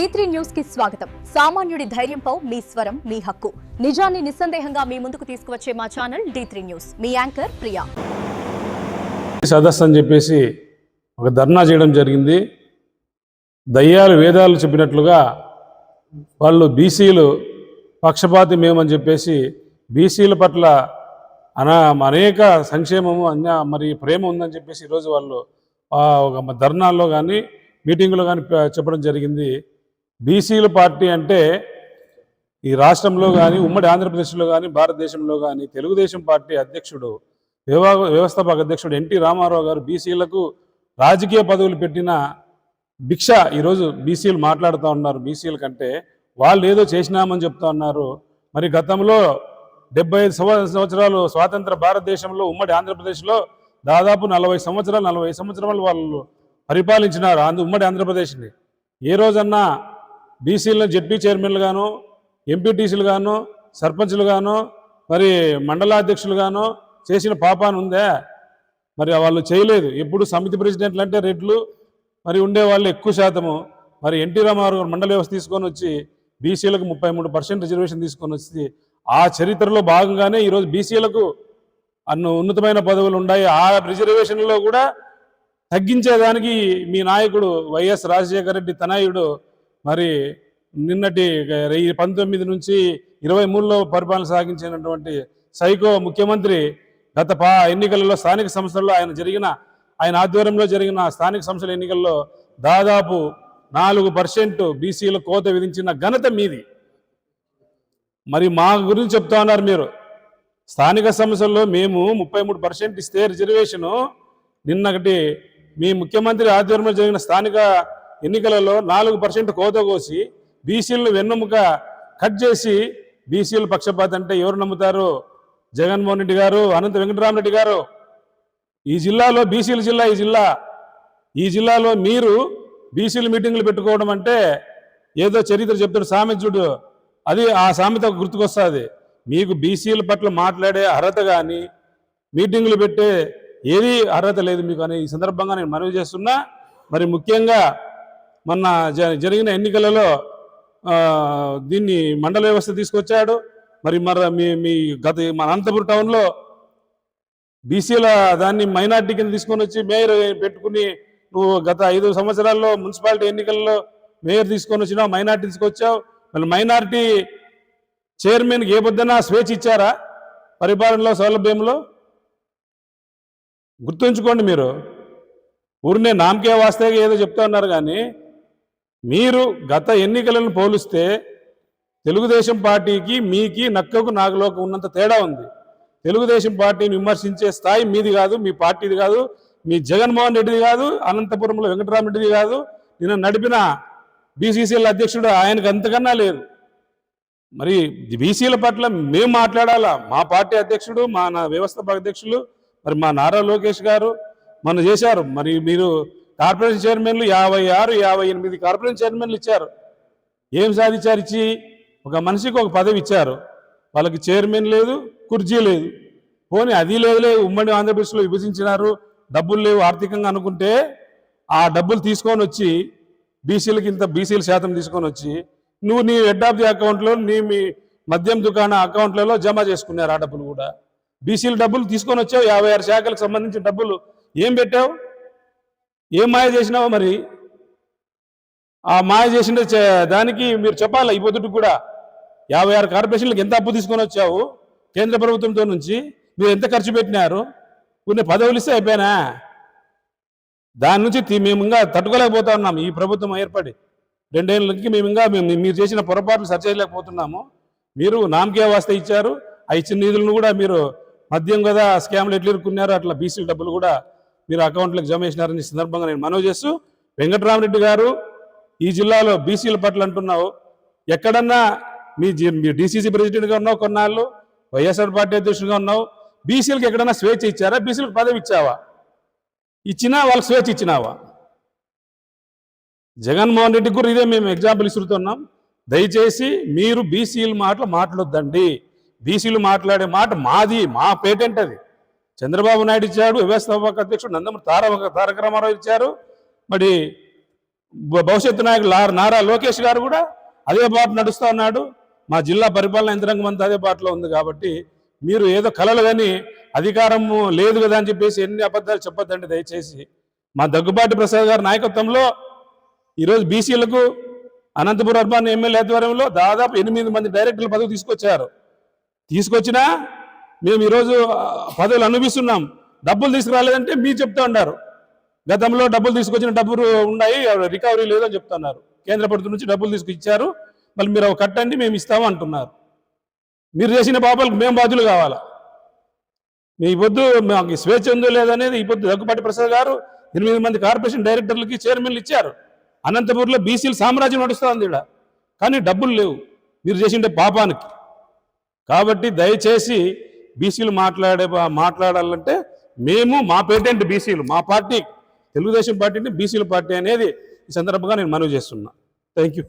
D3 news కి స్వాగతం. సామాన్యుడి ధైర్యంపై మీ స్వరం మీ హక్కు. నిజాన్ని నిస్సందేహంగా మీ ముందుకు తీసుకువచ్చే మా ఛానల్ D3 న్యూస్. మీ యాంకర్ ప్రియా. సదస్సు అని చెప్పేసి ఒక ధర్నా చేయడం జరిగింది. దయ్యాలు వేదాలు చెప్పినట్లుగా వాళ్ళు బీసీలు పక్షపాతి మేమని చెప్పేసి బీసీల పట్ల అనేక సంక్షేమము మరి ప్రేమ ఉందని చెప్పేసి ఈరోజు వాళ్ళు ఒక ధర్నాల్లో కానీ మీటింగ్లో కానీ చెప్పడం జరిగింది. బీసీల పార్టీ అంటే ఈ రాష్ట్రంలో కానీ ఉమ్మడి ఆంధ్రప్రదేశ్లో కానీ భారతదేశంలో కానీ తెలుగుదేశం పార్టీ అధ్యక్షుడు వ్యవస్థాపక అధ్యక్షుడు ఎన్టీ రామారావు గారు బీసీలకు రాజకీయ పదవులు పెట్టిన భిక్ష ఈరోజు బీసీలు మాట్లాడుతూ ఉన్నారు. బీసీల కంటే వాళ్ళు ఏదో చేసినామని చెప్తా ఉన్నారు. మరి గతంలో 75 సంవత్సరాలు స్వాతంత్ర భారతదేశంలో ఉమ్మడి ఆంధ్రప్రదేశ్లో దాదాపు 40 సంవత్సరాలు వాళ్ళు పరిపాలించినారు ఉమ్మడి ఆంధ్రప్రదేశ్ని. ఏ రోజన్నా బీసీలను జెడ్పీ చైర్మన్లు గాను, ఎంపీటీసీలు గాను, సర్పంచ్లు గాను, మరి మండలాధ్యక్షులు గాను చేసిన పాపాన్ని ఉందే? మరి వాళ్ళు చేయలేదు. ఎప్పుడు సమితి ప్రెసిడెంట్లు అంటే రెడ్లు మరి ఉండేవాళ్ళు ఎక్కువ శాతము. మరి ఎన్టీ రామారావు గారు మండల వ్యవస్థ తీసుకొని వచ్చి బీసీలకు 33% రిజర్వేషన్ తీసుకొని వచ్చి ఆ చరిత్రలో భాగంగానే ఈరోజు బీసీలకు ఉన్నతమైన పదవులు ఉన్నాయి. ఆ రిజర్వేషన్లో కూడా తగ్గించేదానికి మీ నాయకుడు వైఎస్ రాజశేఖర రెడ్డి తనయుడు మరి నిన్నటి 19 నుంచి 23లో పరిపాలన సాగించినటువంటి సైకో ముఖ్యమంత్రి గత ఎన్నికలలో స్థానిక సంస్థల్లో ఆయన ఆధ్వర్యంలో జరిగిన స్థానిక సంస్థల ఎన్నికల్లో దాదాపు 4% బీసీల కోత విధించిన ఘనత మీది. మరి మా గురించి చెప్తా ఉన్నారు మీరు. స్థానిక సంస్థల్లో మేము 33% ఇస్తే రిజర్వేషను నిన్నటి మీ ముఖ్యమంత్రి ఆధ్వర్యంలో జరిగిన స్థానిక ఎన్నికలలో 4% కోత కోసి బీసీలను వెన్నెముక కట్ చేసి బీసీలు పక్షపాత అంటే ఎవరు నమ్ముతారు? జగన్మోహన్ రెడ్డి గారు, అనంత వెంకటరామరెడ్డి గారు. ఈ జిల్లాలో బీసీల జిల్లా ఈ జిల్లాలో మీరు బీసీలు మీటింగులు పెట్టుకోవడం అంటే ఏదో చరిత్ర చెప్తాడు సామెత చూడు, అది ఆ సామెత గుర్తుకొస్తుంది. మీకు బీసీల పట్ల మాట్లాడే అర్హత కానీ మీటింగులు పెట్టే ఏది అర్హత లేదు మీకు అని ఈ సందర్భంగా నేను మనవి చేస్తున్నా. మరి ముఖ్యంగా మొన్న జరిగిన ఎన్నికలలో దీన్ని మండల వ్యవస్థ తీసుకొచ్చాడు. మరి మీ మన అనంతపురం టౌన్లో బీసీల దాన్ని మైనార్టీ కింద తీసుకొని వచ్చి మేయర్ పెట్టుకుని నువ్వు గత 5 సంవత్సరాల్లో మున్సిపాలిటీ ఎన్నికల్లో మేయర్ తీసుకొని వచ్చినావు, మైనార్టీ తీసుకొచ్చావు. మళ్ళీ మైనార్టీ చైర్మన్కి ఏ పొద్దున స్వేచ్ఛ ఇచ్చారా పరిపాలనలో సౌలభ్యంలో? గుర్తుంచుకోండి. మీరు ఊరినే నామకే వాస్తేగా ఏదో చెప్తా ఉన్నారు కానీ మీరు గత ఎన్నికలను పోలిస్తే తెలుగుదేశం పార్టీకి మీకి నక్కకు నాగలోకి ఉన్నంత తేడా ఉంది. తెలుగుదేశం పార్టీని విమర్శించే స్థాయి మీది కాదు, మీ పార్టీది కాదు, మీ జగన్మోహన్ రెడ్డిది కాదు, అనంతపురంలో వెంకటరామరెడ్డిది కాదు, నిన్న నడిపిన బీసీసీఎల్ అధ్యక్షుడు ఆయనకు అంతకన్నా లేదు. మరి బీసీల పట్ల మేము మాట్లాడాలా? మా పార్టీ అధ్యక్షుడు, మా వ్యవస్థాపక అధ్యక్షులు మరి మా నారా లోకేష్ గారు మన చేశారు. మరి మీరు కార్పొరేషన్ చైర్మన్లు 58 కార్పొరేషన్ చైర్మన్లు ఇచ్చారు. ఏం సాధించారు? ఇచ్చి ఒక మనిషికి ఒక పదవి ఇచ్చారు. వాళ్ళకి చైర్మన్ లేదు, కుర్చీ లేదు. పోనీ అది లేదులే, ఉమ్మడి ఆంధ్రప్రదేశ్లో విభజించినారు, డబ్బులు లేవు ఆర్థికంగా అనుకుంటే ఆ డబ్బులు తీసుకొని వచ్చి బీసీలకి బీసీల శాతం తీసుకొని వచ్చి నువ్వు నీ హెడ్ ఆఫ్ ది అకౌంట్లో మీ మద్యం దుకాణ అకౌంట్లలో జమ చేసుకున్నారు. ఆ డబ్బులు కూడా బీసీల డబ్బులు తీసుకొని వచ్చావు. 56 శాఖలకు సంబంధించిన డబ్బులు ఏం పెట్టావు? ఏం మాయ చేసినావు? మరి ఆ మాయ చేసిన దానికి మీరు చెప్పాలి. ఈ పొద్దుటికి కూడా 56 కార్పొరేషన్లకు ఎంత అప్పు తీసుకొని వచ్చావు కేంద్ర ప్రభుత్వంతో నుంచి? మీరు ఎంత ఖర్చు పెట్టినారు? కొన్ని పదవులు ఇస్తే అయిపోయినా? దాని నుంచి మేము ఇంకా తట్టుకోలేకపోతా ఉన్నాము. ఈ ప్రభుత్వం ఏర్పడి 2 ఏళ్ళకి మీరు చేసిన పొరపాట్లు సరిచేయలేకపోతున్నాము. మీరు నామకే వాస్తే ఇచ్చారు. ఆ ఇచ్చిన నిధులను కూడా మీరు మద్యం కదా స్కామ్లు ఎట్లు ఇరుక్కున్నారు, అట్లా బీసీ డబ్బులు కూడా మీరు అకౌంట్లకు జమ చేసినారని సందర్భంగా నేను మనవి చేస్తూ, వెంకటరామరెడ్డి గారు ఈ జిల్లాలో బీసీల పట్ల అంటున్నావు. ఎక్కడన్నా మీ డీసీసీ ప్రెసిడెంట్గా ఉన్నావు, కొన్నాళ్ళు వైఎస్ఆర్ పార్టీ అధ్యక్షుడిగా ఉన్నావు. బీసీలకు ఎక్కడన్నా స్వేచ్ఛ ఇచ్చారా? బీసీలకు పదవి ఇచ్చావా? ఇచ్చినా వాళ్ళకి స్వేచ్ఛ ఇచ్చినావా? జగన్మోహన్ రెడ్డికి కూడా ఇదే మేము ఎగ్జాంపుల్ ఇస్తున్నాం. దయచేసి మీరు బీసీల మాటలు మాట్లాడొద్దండి. బీసీలు మాట్లాడే మాట మాది, మా పేటెంట్ అది. చంద్రబాబు నాయుడు ఇచ్చాడు, వ్యవస్థాపక అధ్యక్షుడు నందమూరి తారక రామారావు ఇచ్చారు. మరి భవిష్యత్తు నాయకులు నారా లోకేష్ గారు కూడా అదే బాట నడుస్తూ ఉన్నాడు. మా జిల్లా పరిపాలన యంత్రాంగం అంతా అదే బాటలో ఉంది. కాబట్టి మీరు ఏదో కలలు కానీ అధికారం లేదు కదా అని చెప్పేసి ఎన్ని అబద్ధాలు చెప్పొద్దండి దయచేసి. మా దగ్గుబాటి ప్రసాద్ గారి నాయకత్వంలో ఈరోజు బీసీలకు అనంతపురం అర్బన్ ఎమ్మెల్యే ఆధ్వర్యంలో దాదాపు 8 మంది డైరెక్టర్ల పదవి తీసుకొచ్చినా మేము ఈరోజు పదవులు అనుభవిస్తున్నాం. డబ్బులు తీసుకురాలేదంటే మీరు చెప్తా ఉన్నారు, గతంలో డబ్బులు తీసుకొచ్చిన డబ్బులు ఉన్నాయి, రికవరీ లేదని చెప్తున్నారు. కేంద్ర ప్రభుత్వం నుంచి డబ్బులు తీసుకొచ్చారు, మళ్ళీ మీరు అవి కట్టండి మేము ఇస్తాము అంటున్నారు. మీరు చేసిన పాపాలకు మేము బాధ్యులు కావాలా? మీ పొద్దు మాకు స్వేచ్ఛ ఉందో లేదనేది ఈ పొద్దు దగ్గుబాటి ప్రసాద్ గారు 8 మంది కార్పొరేషన్ డైరెక్టర్లకి చైర్మన్లు ఇచ్చారు. అనంతపూర్లో బీసీల సామ్రాజ్యం నడుస్తుంది ఇక్కడ, కానీ డబ్బులు లేవు మీరు చేసిన పాపానికి. కాబట్టి దయచేసి బీసీలు మాట్లాడాలంటే మేము మా పేటెంట్ బీసీలు, మా పార్టీ తెలుగుదేశం పార్టీని బీసీల పార్టీ అనేది ఈ సందర్భంగా నేను మనవి చేస్తున్నా. Thank you.